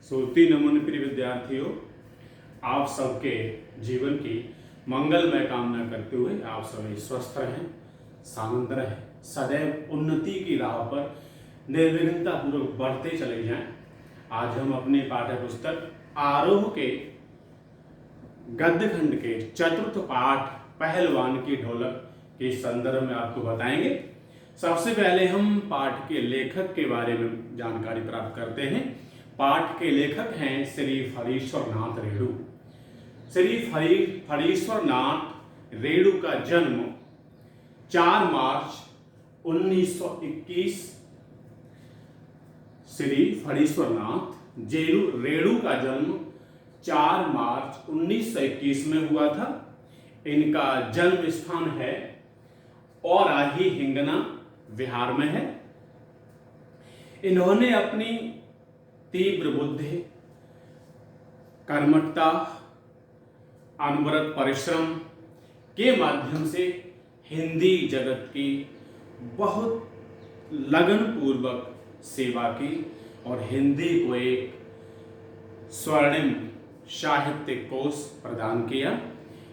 सूती नमन प्रिय विद्यार्थियों, आप सबके जीवन की मंगलमय कामना करते हुए आप सभी स्वस्थ रहें, शांत रहें, सदैव उन्नति की राह पर निर्विघ्नता पूर्वक बढ़ते चले जाएं। आज हम अपने पाठ्य पुस्तक आरोह के गद्य खंड के चतुर्थ पाठ पहलवान की ढोलक के संदर्भ में आपको बताएंगे। सबसे पहले हम पाठ के लेखक के बारे में जानकारी प्राप्त करते हैं। पाठ के लेखक हैं श्री फणीश्वर नाथ रेणु। श्री फणीश्वर नाथ रेणु का जन्म 4 मार्च 1921। श्री फणीश्वर नाथ रेणु का जन्म 4 मार्च 1921 में हुआ था। इनका जन्म स्थान है औराही हिंगना, बिहार में है। इन्होंने अपनी तीव्र बुद्धि, कर्मठता, अनवरत परिश्रम के माध्यम से हिंदी जगत की बहुत लगन पूर्वक सेवा की और हिंदी को एक स्वर्णिम साहित्य कोश प्रदान किया।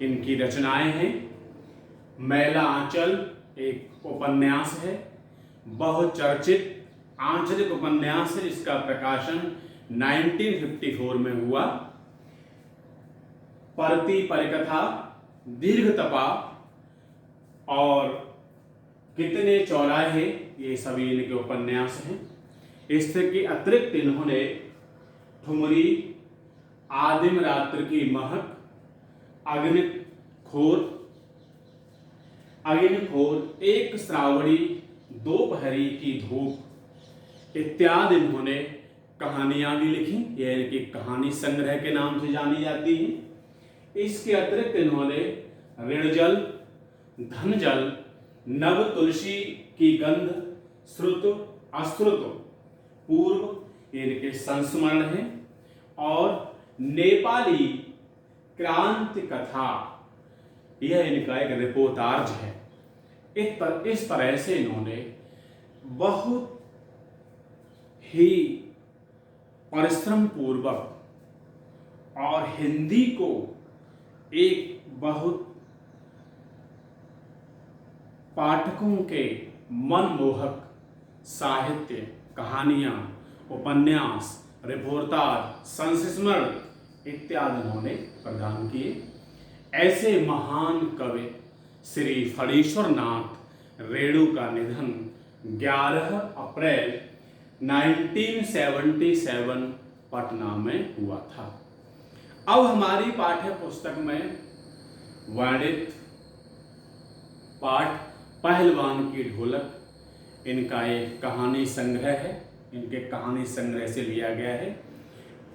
इनकी रचनाएं हैं मैला आंचल, एक उपन्यास है, बहुचर्चित आंचलिक उपन्यास है जिसका प्रकाशन 1954 में हुआ। परती परिकथा, दीर्घ तपा और कितने चौराहे, ये सभी इनके उपन्यास हैं। इसके अतिरिक्त इन्होंने ठुमरी, आदिम रात्र की महक, अग्निखोर, एक श्रावणी दोपहरी की धूप इत्यादि इन्होंने कहानियां भी लिखी। यह इनकी कहानी संग्रह के नाम से जानी जाती है। इसके अतिरिक्त इन्होंने ऋणजल, धनजल, नव तुलसी की गंध, श्रुत अश्रुत पूर्व इनके संस्मरण हैं और नेपाली क्रांति कथा, यह इनका एक रिपोर्टाज है। इस तरह से इन्होंने बहुत ही परिश्रम पूर्वक और हिंदी को एक बहुत पाठकों के मनमोहक साहित्य, कहानियां, उपन्यास, रिपोर्टाज, संस्मरण इत्यादि उन्होंने प्रदान किए। ऐसे महान कवि श्री फणीश्वर नाथ रेणु का निधन 11 अप्रैल 1977 पटना में हुआ था। अब हमारी पाठ्य पुस्तक में वर्णित पाठ पहलवान की ढोलक, इनका एक कहानी संग्रह है। इनके कहानी संग्रह से लिया गया है।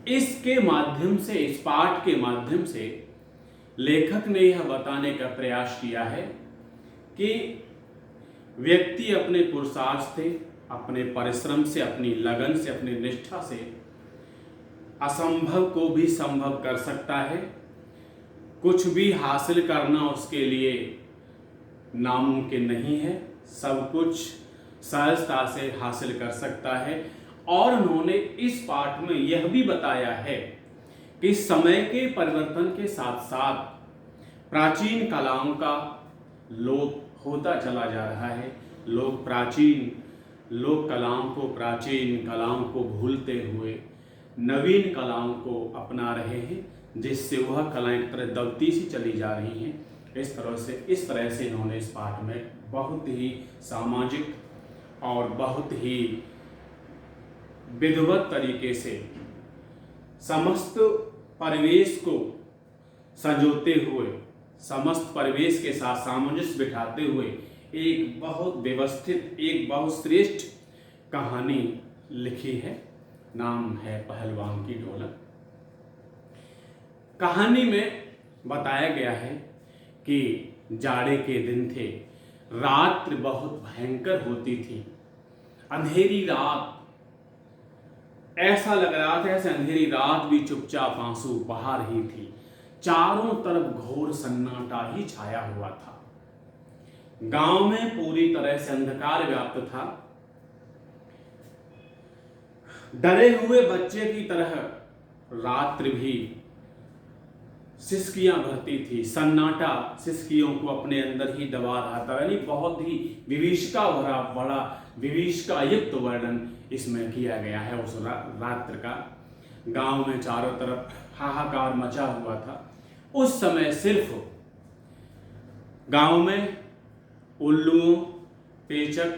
इसके माध्यम से, इस पाठ के माध्यम से लेखक ने यह बताने का प्रयास किया है कि व्यक्ति अपने पुरुषार्थ से, अपने परिश्रम से, अपनी लगन से, अपनी निष्ठा से असंभव को भी संभव कर सकता है। कुछ भी हासिल करना उसके लिए नामुमकिन नहीं है। सब कुछ सहजता से हासिल कर सकता है। और उन्होंने इस पाठ में यह भी बताया है कि समय के परिवर्तन के साथ साथ प्राचीन कलाओं का लोप होता चला जा रहा है। लोग प्राचीन कलाओं को भूलते हुए नवीन कलाओं को अपना रहे हैं, जिससे वह कलाएं एक तरह दबती सी चली जा रही हैं। इस तरह से इन्होंने इस पाठ में बहुत ही सामाजिक और बहुत ही विधिवत तरीके से समस्त परिवेश को संजोते हुए, समस्त परिवेश के साथ सामंजस्य बिठाते हुए एक बहुत व्यवस्थित, एक बहुत श्रेष्ठ कहानी लिखी है। नाम है पहलवान की ढोलक। कहानी में बताया गया है कि जाड़े के दिन थे, रात बहुत भयंकर होती थी, अंधेरी रात, ऐसा लग रहा था ऐसे अंधेरी रात भी चुपचाप आंसू बहा रही थी। चारों तरफ घोर सन्नाटा ही छाया हुआ था। गांव में पूरी तरह से अंधकार व्याप्त था। डरे हुए बच्चे की तरह रात्रि भी सिसकियां भरती थी, सन्नाटा सिसकियों को अपने अंदर ही दबा रहा था। यानी बहुत ही विभीषिका भरा, बड़ा विभीषिका युक्त वर्णन इसमें किया गया है उस रात्र का। गांव में चारों तरफ हाहाकार मचा हुआ था। उस समय सिर्फ गांव में उल्लुओं, पेचक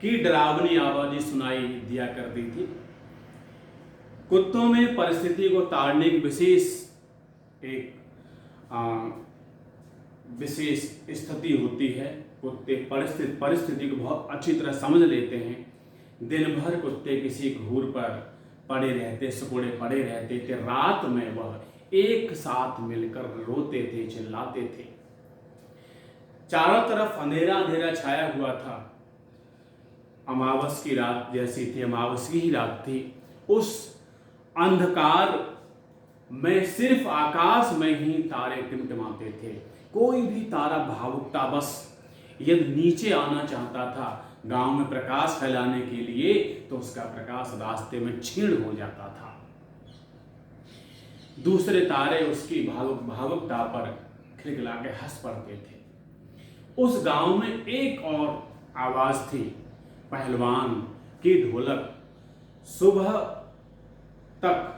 की डरावनी आवाजें सुनाई दिया करती थी। कुत्तों में परिस्थिति को ताड़ने की एक विशेष स्थिति होती है। कुत्ते परिस्थिति को बहुत अच्छी तरह समझ लेते हैं। दिन भर कुत्ते किसी घूर पर पड़े रहते, सिकुड़े पड़े रहते थे। रात में वह एक साथ मिलकर रोते थे, चिल्लाते थे। चारों तरफ अंधेरा अंधेरा छाया हुआ था। अमावस की रात जैसी थी, अमावस की ही रात थी। उस अंधकार में सिर्फ आकाश में ही तारे टिमटिमाते थे। कोई भी तारा भावुकता बस यदि नीचे आना चाहता था गांव में प्रकाश फैलाने के लिए, तो उसका प्रकाश रास्ते में क्षीण हो जाता था। दूसरे तारे उसकी भावुकता पर खिलखिला के हंस पड़ते थे। उस गांव में एक और आवाज थी, पहलवान की ढोलक। सुबह तक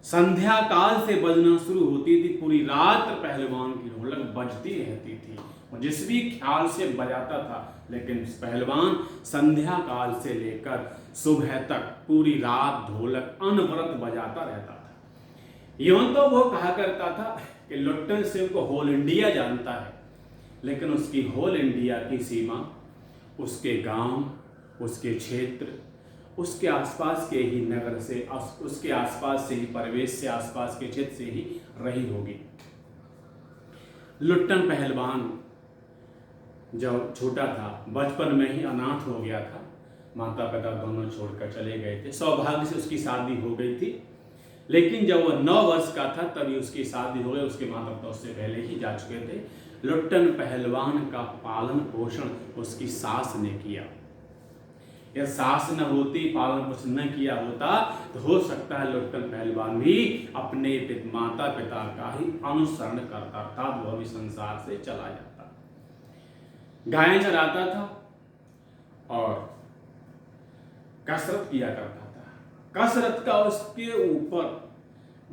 संध्या काल से बजना शुरू होती थी, पूरी रात पहलवान की ढोलक बजती रहती थी। और जिस भी ख्याल से बजाता था, लेकिन पहलवान संध्या काल से लेकर सुबह तक पूरी रात ढोलक अनवरत बजाता रहता था। यूं तो वो कहा करता था कि लुट्टन सिंह को होल इंडिया जानता है, लेकिन उसकी होल इंडिया की सीमा उसके गांव, उसके क्षेत्र, उसके आसपास के ही नगर से, उसके आसपास से ही परिवेश से, आसपास के क्षेत्र से ही रही होगी। लुट्टन पहलवान जब छोटा था, बचपन में ही अनाथ हो गया था। माता पिता दोनों छोड़कर चले गए थे। सौभाग्य से उसकी शादी हो गई थी, लेकिन जब वह 9 वर्ष का था तभी उसकी शादी हो गई। उसके माता पिता उससे पहले ही जा चुके थे। लुट्टन पहलवान का पालन पोषण उसकी सास ने किया। यदि सास न होती, पालन पोषण न किया होता, तो हो सकता है लुट्टन पहलवान भी अपने माता पिता का ही अनुसरण करता था, वह भी संसार से चला जाता। गायें चराता था और कसरत किया करता था। कसरत का उसके ऊपर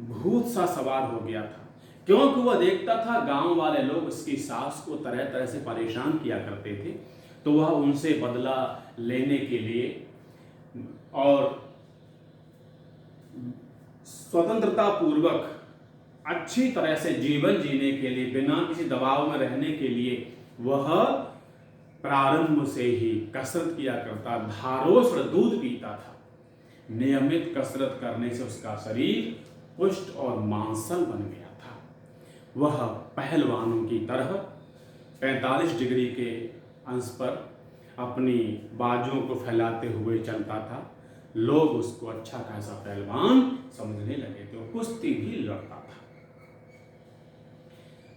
भूत सा सवार हो गया था, क्योंकि वह देखता था गांव वाले लोग उसकी सास को तरह तरह से परेशान किया करते थे। तो वह उनसे बदला लेने के लिए और स्वतंत्रता पूर्वक अच्छी तरह से जीवन जीने के लिए, बिना किसी दबाव में रहने के लिए वह प्रारंभ से ही कसरत किया करता। धारोष्ण दूध पीता था। नियमित कसरत करने से उसका शरीर पुष्ट और मांसल बन गया था। वह पहलवानों की तरह 45 डिग्री के अंश पर अपनी बाजुओं को फैलाते हुए चलता था। लोग उसको अच्छा खासा पहलवान समझने लगे थे। वो कुश्ती भी लड़ता था।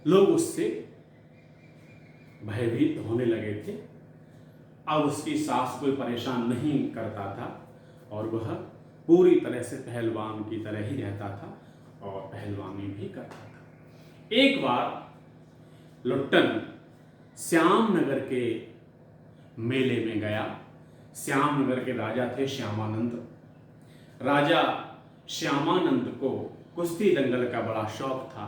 लोग उससे भयभीत होने लगे थे। अब उसकी सास कोई परेशान नहीं करता था और वह पूरी तरह से पहलवान की तरह ही रहता था और पहलवानी भी करता था। एक बार लुट्टन श्यामनगर के मेले में गया। श्यामनगर के राजा थे श्यामानंद। राजा श्यामानंद को कुश्ती दंगल का बड़ा शौक था।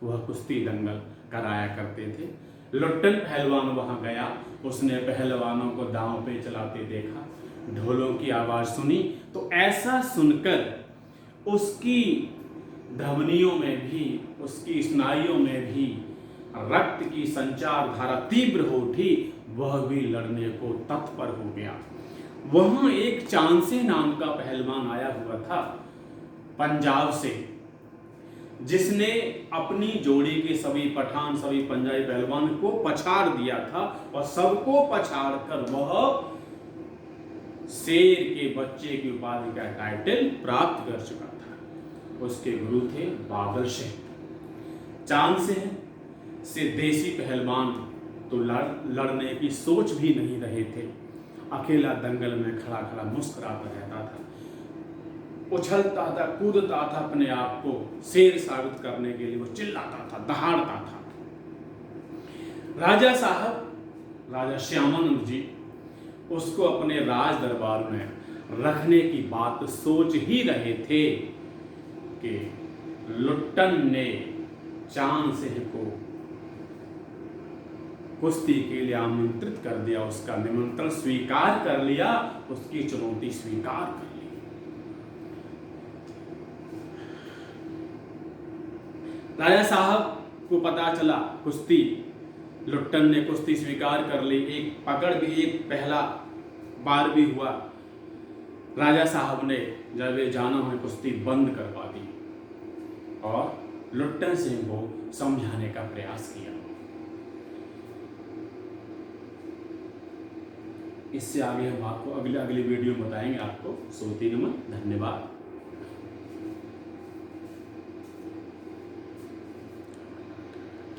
वह कुश्ती दंगल कराया करते थे। लुट्टन पहलवान वहां गया। उसने पहलवानों को दांव पे चलाते देखा, ढोलों की आवाज सुनी, तो ऐसा सुनकर उसकी धमनियों में भी, उसकी स्नायुओं में भी रक्त की संचार धारा तीव्र हो उठी। वह भी लड़ने को तत्पर हो गया। वहां एक चांसे नाम का पहलवान आया हुआ था पंजाब से, जिसने अपनी जोड़ी के सभी पठान, सभी पंजाबी पहलवान को पछाड़ दिया था और सबको पछाड़ कर वह शेर के बच्चे की उपाधि का टाइटल प्राप्त कर चुका था। उसके गुरु थे बादल सिंह। चांद से देसी पहलवान तो लड़ने की सोच भी नहीं रहे थे। अकेला दंगल में खड़ा खड़ा मुस्कुराता रहता था। उछलता था, कूदता था, अपने आप को शेर साबित करने के लिए वो चिल्लाता था, दहाड़ता था। राजा साहब, राजा श्यामानंद जी उसको अपने राज दरबार में रखने की बात सोच ही रहे थे कि लुट्टन ने चांद सिंह को कुश्ती के लिए आमंत्रित कर दिया, उसका निमंत्रण स्वीकार कर लिया, उसकी चुनौती स्वीकार कर ली। राजा साहब को पता चला कुश्ती, लुट्टन ने कुश्ती स्वीकार कर ली, एक पकड़ भी, एक पहला बार भी हुआ। राजा साहब ने जब ये जाना है कुश्ती बंद करवा दी और लुट्टन सिंह को समझाने का प्रयास किया। इससे आगे हम आपको अगली वीडियो में बताएंगे आपको। श्रोते नमन, धन्यवाद।